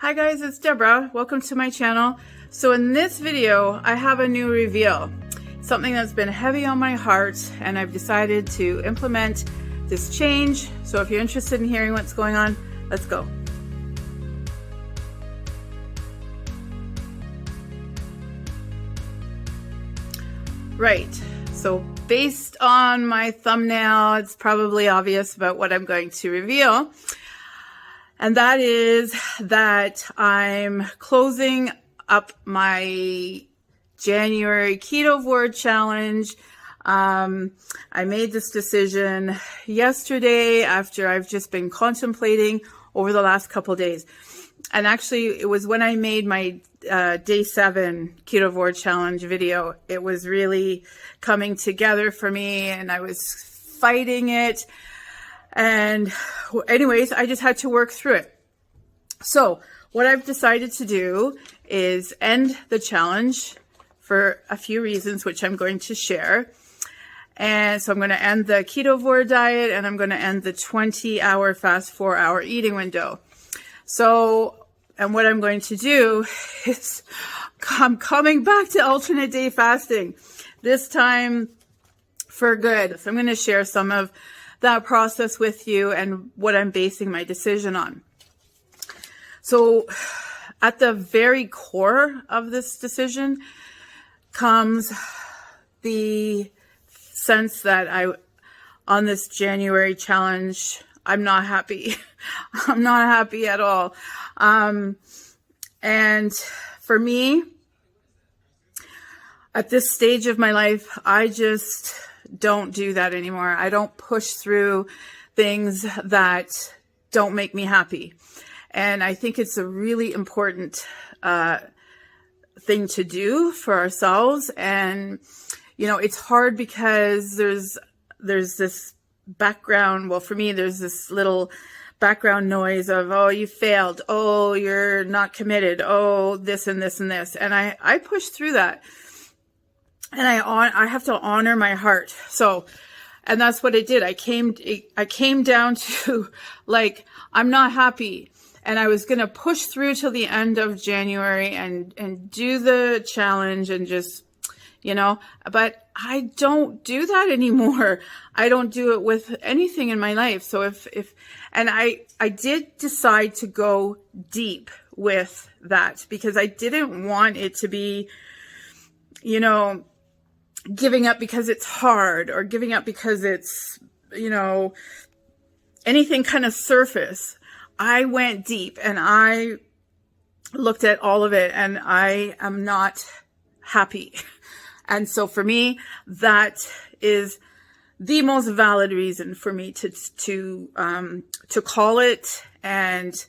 Hi guys, it's Deborah. Welcome to my channel. So in this video, I have a new reveal. Something that's been heavy on my heart, and I've decided to implement this change. So if you're interested in hearing what's going on, let's go. Right, so based on my thumbnail, it's probably obvious about what I'm going to reveal. And that is that I'm closing up my January ketovore challenge. I made this decision yesterday after I've just been contemplating over the last couple of days. And actually, it was when I made my day 7 ketovore challenge video. It was really coming together for me, and I was fighting it. And anyways, I just had to work through it. So what I've decided to do is end the challenge for a few reasons, which I'm going to share. And so I'm going to end the ketovore diet, and I'm going to end the 20-hour fast 4-hour eating window. So, and what I'm going to do is I'm coming back to alternate day fasting, this time for good. So I'm going to share some of that process with you and what I'm basing my decision on. So at the very core of this decision comes the sense that on this January challenge, I'm not happy. I'm not happy at all. And for me, at this stage of my life, I just don't do that anymore. I don't push through things that don't make me happy. And I think it's a really important thing to do for ourselves. And, you know, it's hard because there's this background. Well, for me, there's this little background noise of, oh, you failed. Oh, you're not committed. Oh, this and this and this. And I push through that. And I have to honor my heart. So, and that's what I did. I came down to, like, I'm not happy. And I was going to push through till the end of January and do the challenge and just, you know, but I don't do that anymore. I don't do it with anything in my life. So and I did decide to go deep with that because I didn't want it to be, you know, giving up because it's hard or giving up because it's, you know, anything kind of surface. I went deep and I looked at all of it, and I am not happy. And so for me, that is the most valid reason for me to call it and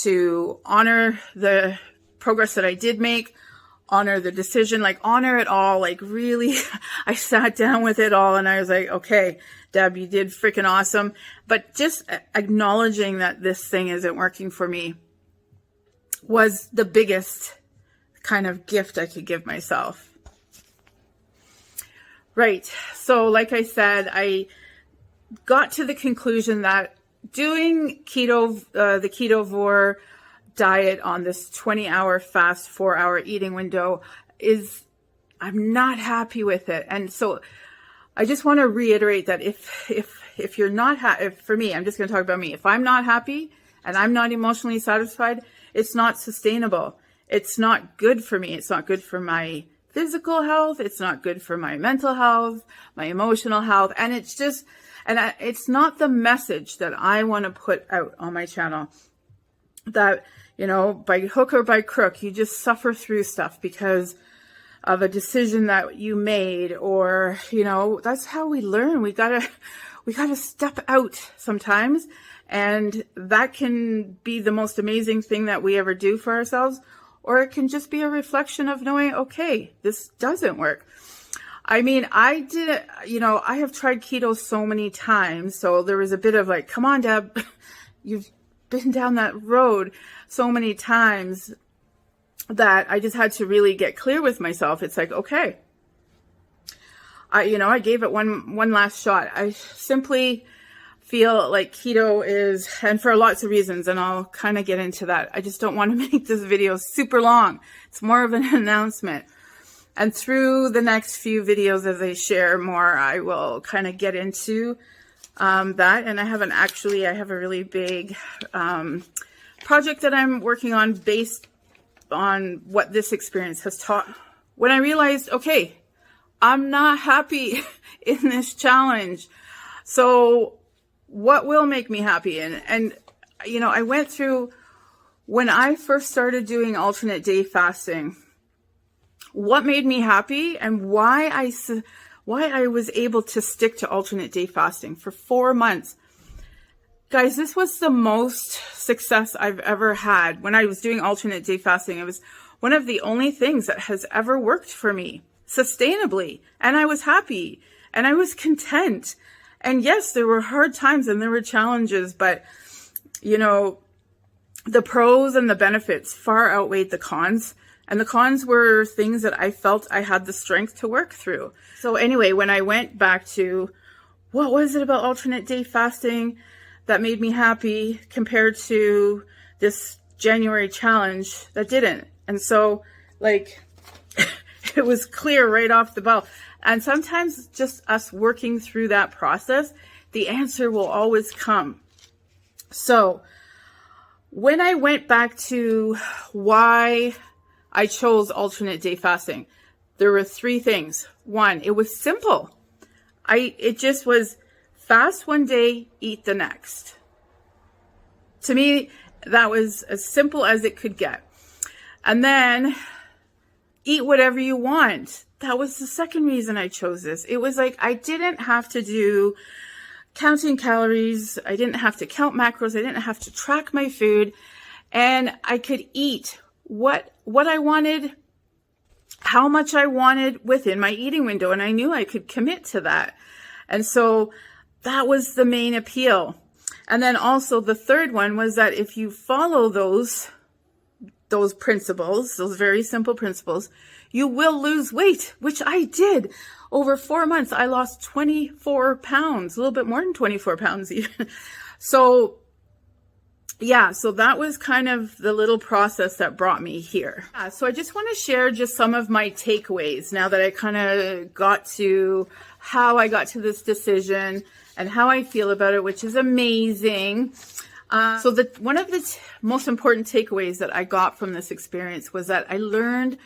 to honor the progress that I did make, honor the decision, like honor it all. Like really, I sat down with it all and I was like, okay, Deb, you did freaking awesome. But just acknowledging that this thing isn't working for me was the biggest kind of gift I could give myself. Right. So like I said, I got to the conclusion that doing the ketovore diet on this 20-hour fast 4-hour eating window I'm not happy with it. And so I just want to reiterate that if you're not happy, for me, I'm just going to talk about me. If I'm not happy and I'm not emotionally satisfied, it's not sustainable. It's not good for me. It's not good for my physical health. It's not good for my mental health, my emotional health. And it's not the message that I want to put out on my channel, that, you know, by hook or by crook, you just suffer through stuff because of a decision that you made, or, you know, that's how we learn. We gotta step out sometimes. And that can be the most amazing thing that we ever do for ourselves. Or it can just be a reflection of knowing, okay, this doesn't work. I mean, I have tried keto so many times. So there was a bit of like, come on, Deb, you've been down that road so many times that I just had to really get clear with myself. It's like, okay, I gave it one last shot. I simply feel like keto is, and for lots of reasons, and I'll kind of get into that. I just don't want to make this video super long. It's more of an announcement. And through the next few videos, as I share more, I will kind of get into that. And I have a really big project that I'm working on based on what this experience has taught. When I realized, okay, I'm not happy in this challenge. So what will make me happy? And you know, I went through, when I first started doing alternate day fasting, what made me happy and why I was able to stick to alternate day fasting for 4 months. Guys, this was the most success I've ever had. When I was doing alternate day fasting, it was one of the only things that has ever worked for me sustainably. And I was happy and I was content. And yes, there were hard times and there were challenges, but you know, the pros and the benefits far outweighed the cons. And the cons were things that I felt I had the strength to work through. So anyway, when I went back to what was it about alternate day fasting that made me happy compared to this January challenge that didn't. And so like, it was clear right off the bat. And sometimes just us working through that process, the answer will always come. So when I went back to why I chose alternate day fasting, there were 3 things. 1, it was simple. It just was fast one day, eat the next. To me, that was as simple as it could get. And then eat whatever you want. That was the second reason I chose this. It was like, I didn't have to do counting calories. I didn't have to count macros. I didn't have to track my food, and I could eat what I wanted, how much I wanted within my eating window. And I knew I could commit to that. And so that was the main appeal. And then also the third one was that if you follow those principles, those very simple principles, you will lose weight, which I did. Over 4 months, I lost 24 pounds, a little bit more than 24 pounds even. So yeah, so that was kind of the little process that brought me here. Yeah, so I just want to share just some of my takeaways now that I kind of got to how I got to this decision and how I feel about it, which is amazing. So one of the most important takeaways that I got from this experience was that I learned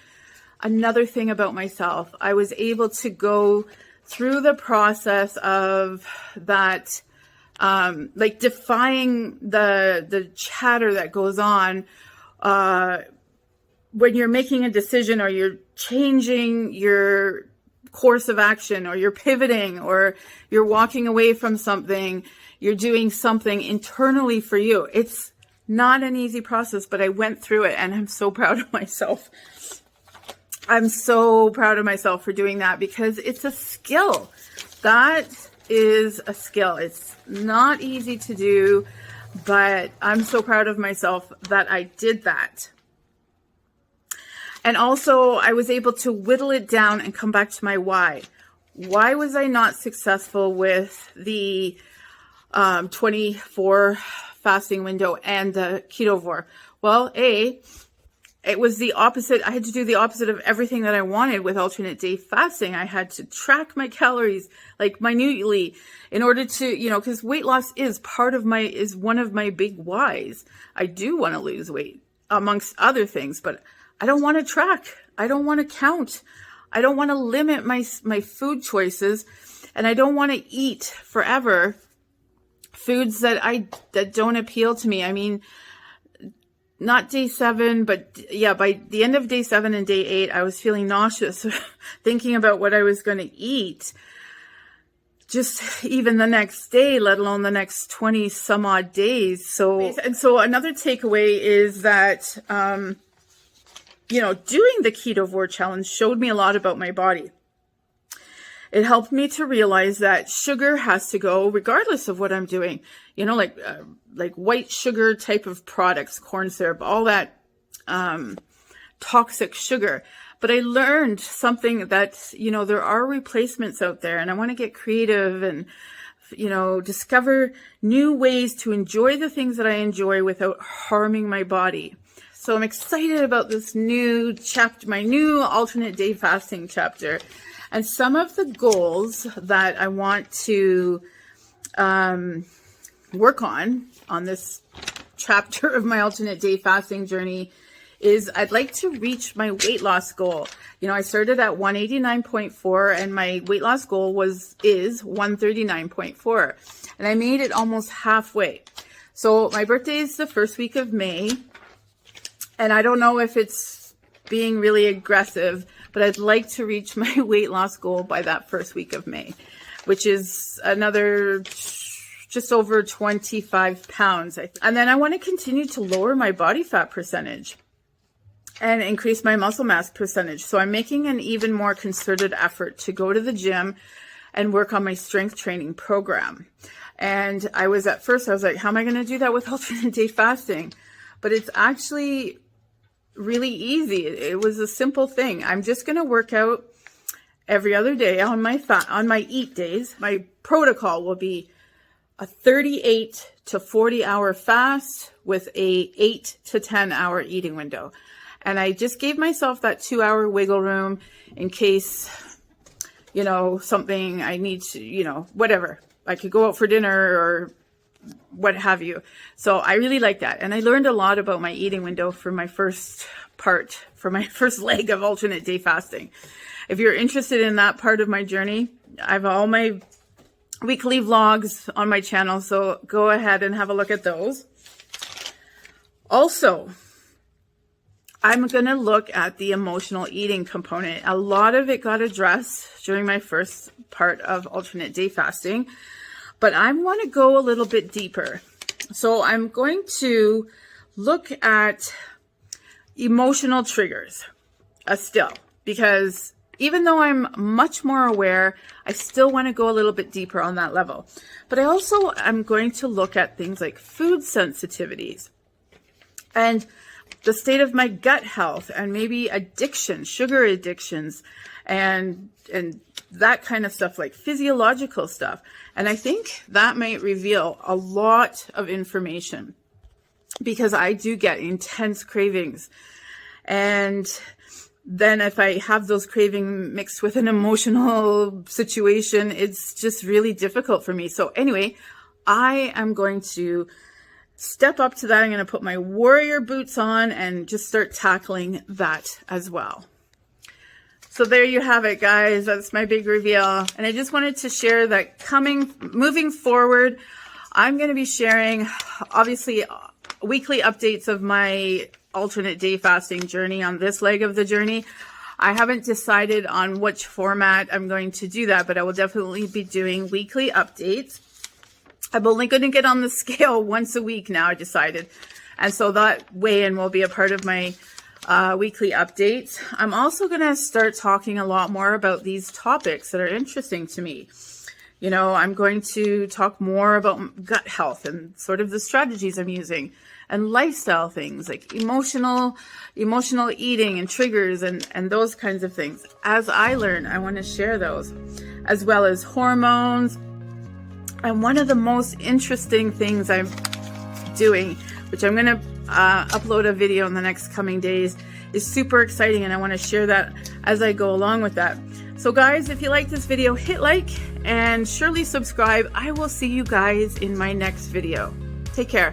another thing about myself. I was able to go through the process of that, like defying the chatter that goes on when you're making a decision or you're changing your course of action or you're pivoting or you're walking away from something. You're doing something internally for you. It's not an easy process, but I went through it and I'm so proud of myself. I'm so proud of myself for doing that because it's a skill. That is a skill. It's not easy to do, but I'm so proud of myself that I did that. And also I was able to whittle it down and come back to my why. Why was I not successful with the 24 fasting window and the ketovore? Well, it was the opposite. I had to do the opposite of everything that I wanted with alternate day fasting. I had to track my calories like minutely in order to, you know, because weight loss is one of my big whys. I do want to lose weight amongst other things, but I don't want to track. I don't want to count. I don't want to limit my food choices, and I don't want to eat forever foods that don't appeal to me. I mean, not day 7, but yeah, by the end of day 7 and day 8, I was feeling nauseous thinking about what I was going to eat. Just even the next day, let alone the next 20 some odd days. So another takeaway is that, you know, doing the ketovore challenge showed me a lot about my body. It helped me to realize that sugar has to go regardless of what I'm doing. You know, like white sugar type of products, corn syrup, all that toxic sugar. But I learned something that, you know, there are replacements out there, and I want to get creative and discover new ways to enjoy the things that I enjoy without harming my body. So I'm excited about this new chapter, my new alternate day fasting chapter. And some of the goals that I want to work on this chapter of my alternate day fasting journey is I'd like to reach my weight loss goal. I started at 189.4 and my weight loss goal is 139.4. And I made it almost halfway. So my birthday is the first week of May. And I don't know if it's being really aggressive, but I'd like to reach my weight loss goal by that first week of May, which is another just over 25 pounds. And then I want to continue to lower my body fat percentage and increase my muscle mass percentage. So I'm making an even more concerted effort to go to the gym and work on my strength training program. And I was like, how am I going to do that with alternate day fasting? But it's actually really easy. It was a simple thing. I'm just going to work out every other day on my eat days. My protocol will be a 38 to 40 hour fast with a 8 to 10 hour eating window. And I just gave myself that 2 hour wiggle room in case, something I need to, whatever. I could go out for dinner or what have you. So I really like that. And I learned a lot about my eating window for my first leg of alternate day fasting. If you're interested in that part of my journey, I have all my weekly vlogs on my channel. So go ahead and have a look at those. Also, I'm going to look at the emotional eating component. A lot of it got addressed during my first part of alternate day fasting, but I want to go a little bit deeper. So I'm going to look at emotional triggers still, because even though I'm much more aware, I still want to go a little bit deeper on that level. But I'm going to look at things like food sensitivities and the state of my gut health, and maybe addiction, sugar addictions, and that kind of stuff, like physiological stuff. And I think that might reveal a lot of information, because I do get intense cravings. And then if I have those cravings mixed with an emotional situation, it's just really difficult for me. So anyway, I am going to step up to that. I'm going to put my warrior boots on and just start tackling that as well. So there you have it, guys. That's my big reveal. And I just wanted to share that moving forward, I'm going to be sharing, obviously, weekly updates of my alternate day fasting journey on this leg of the journey. I haven't decided on which format I'm going to do that, but I will definitely be doing weekly updates. I'm only going to get on the scale once a week now, I decided. And so that weigh-in will be a part of my weekly updates. I'm also going to start talking a lot more about these topics that are interesting to me. I'm going to talk more about gut health and sort of the strategies I'm using, and lifestyle things like emotional eating and triggers and those kinds of things. As I learn, I want to share those, as well as hormones. And one of the most interesting things I'm doing, which I'm going to upload a video in the next coming days, is super exciting, and I want to share that as I go along with that. So guys, if you like this video, hit like and surely subscribe. I will see you guys in my next video. Take care.